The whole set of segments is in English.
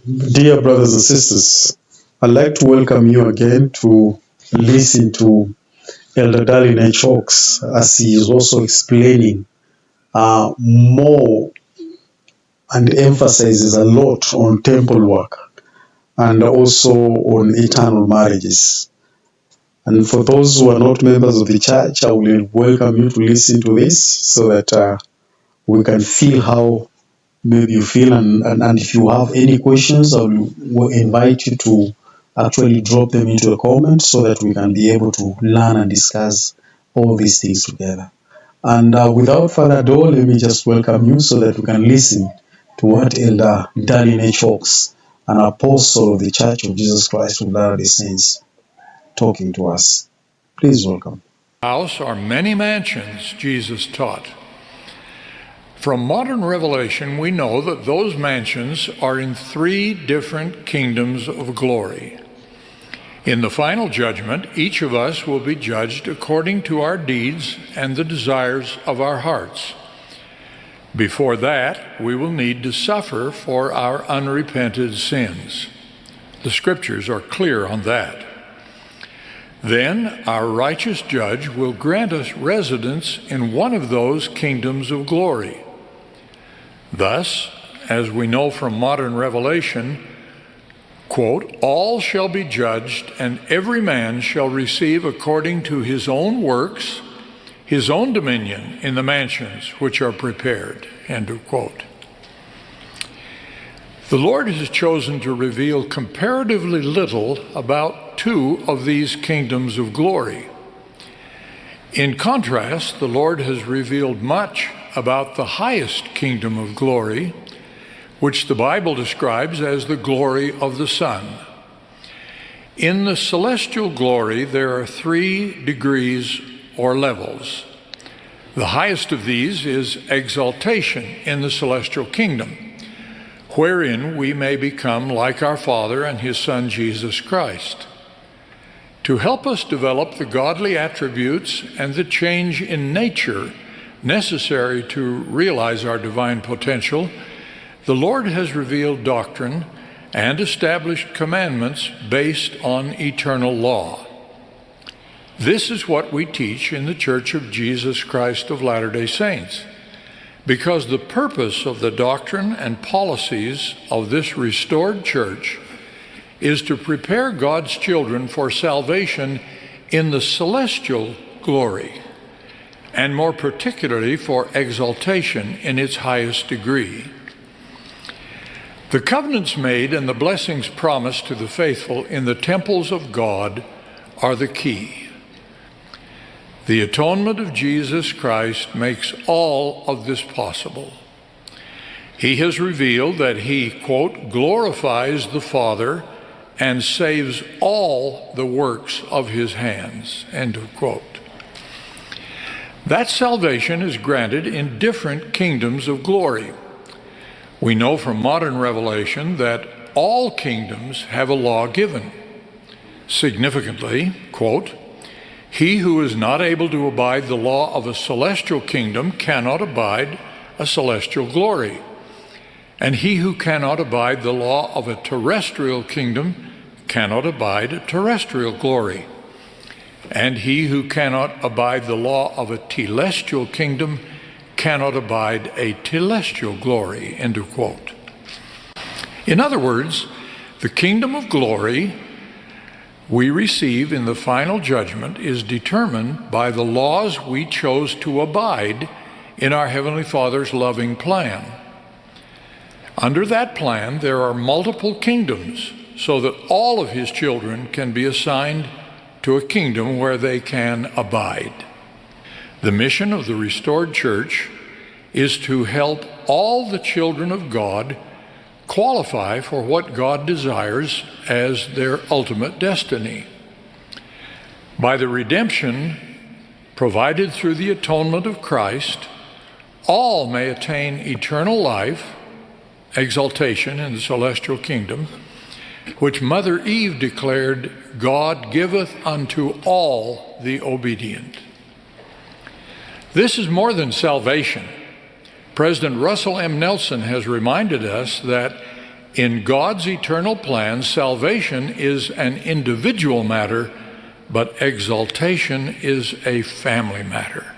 Dear brothers and sisters, I'd like to welcome you again to listen to Elder Dallin H. Hawks as he is also explaining more and emphasizes a lot on temple work and also on eternal marriages. And for those who are not members of the church, I will welcome you to listen to this so that we can feel how maybe you feel, and if you have any questions, I will invite you to actually drop them into a comment so that we can be able to learn and discuss all these things together. And without further ado, let me just welcome you so that we can listen to what Elder Dallin H. Hawks, an apostle of the Church of Jesus Christ of Latter-day Saints, talking to us. Please welcome. House are many mansions, Jesus taught. From modern revelation, we know that those mansions are in 3 different kingdoms of glory. In the final judgment, each of us will be judged according to our deeds and the desires of our hearts. Before that, we will need to suffer for our unrepented sins. The scriptures are clear on that. Then our righteous judge will grant us residence in one of those kingdoms of glory. Thus, as we know from modern revelation, quote, all shall be judged, and every man shall receive according to his own works, his own dominion in the mansions which are prepared, end of quote. The Lord has chosen to reveal comparatively little about 2 of these kingdoms of glory. In contrast, the Lord has revealed much about the highest kingdom of glory, which the Bible describes as the glory of the Son. In the celestial glory, there are 3 degrees or levels. The highest of these is exaltation in the celestial kingdom, wherein we may become like our Father and his Son, Jesus Christ. To help us develop the godly attributes and the change in nature necessary to realize our divine potential, the Lord has revealed doctrine and established commandments based on eternal law. This is what we teach in the Church of Jesus Christ of Latter-day Saints, because the purpose of the doctrine and policies of this restored church is to prepare God's children for salvation in the celestial glory, and more particularly for exaltation in its highest degree. The covenants made and the blessings promised to the faithful in the temples of God are the key. The atonement of Jesus Christ makes all of this possible. He has revealed that he, quote, glorifies the Father and saves all the works of his hands, end of quote. That salvation is granted in different kingdoms of glory. We know from modern revelation that all kingdoms have a law given. Significantly, quote, he who is not able to abide the law of a celestial kingdom cannot abide a celestial glory. And he who cannot abide the law of a terrestrial kingdom cannot abide a terrestrial glory. And he who cannot abide the law of a telestial kingdom cannot abide a telestial glory, end of quote. In other words, the kingdom of glory we receive in the final judgment is determined by the laws we chose to abide in our Heavenly Father's loving plan. Under that plan, there are multiple kingdoms so that all of his children can be assigned to a kingdom where they can abide. The mission of the restored church is to help all the children of God qualify for what God desires as their ultimate destiny. By the redemption provided through the atonement of Christ, all may attain eternal life, exaltation in the celestial kingdom, which Mother Eve declared, God giveth unto all the obedient. This is more than salvation. President Russell M. Nelson has reminded us that In God's eternal plan, salvation is an individual matter, but exaltation is a family matter.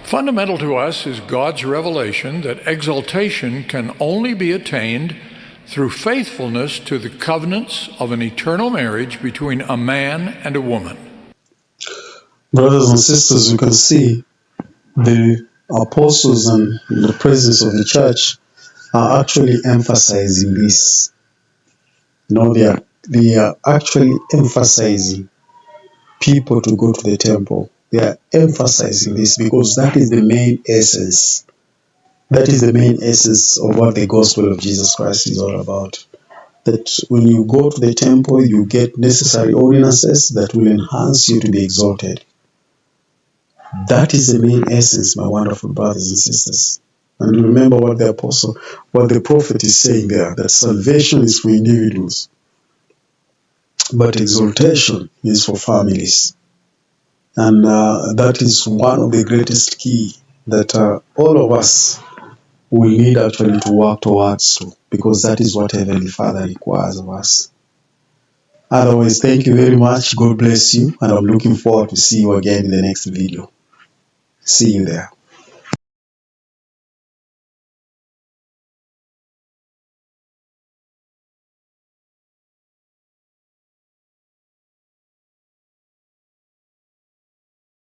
Fundamental to us is God's revelation that exaltation can only be attained through faithfulness to the covenants of an eternal marriage between a man and a woman. Brothers and sisters, you can see the apostles and the presence of the church are actually emphasizing this. They are actually emphasizing people to go to the temple. They are emphasizing this because that is the main essence. That is the main essence of what the gospel of Jesus Christ is all about. That when you go to the temple, you get necessary ordinances that will enhance you to be exalted. That is the main essence, my wonderful brothers and sisters. And remember what the prophet is saying there, that salvation is for individuals, but exaltation is for families. And that is one of the greatest key that all of us will need actually to work towards, because that is what Heavenly Father requires of us. Otherwise, thank you very much. God bless you. And I'm looking forward to see you again in the next video. See you there.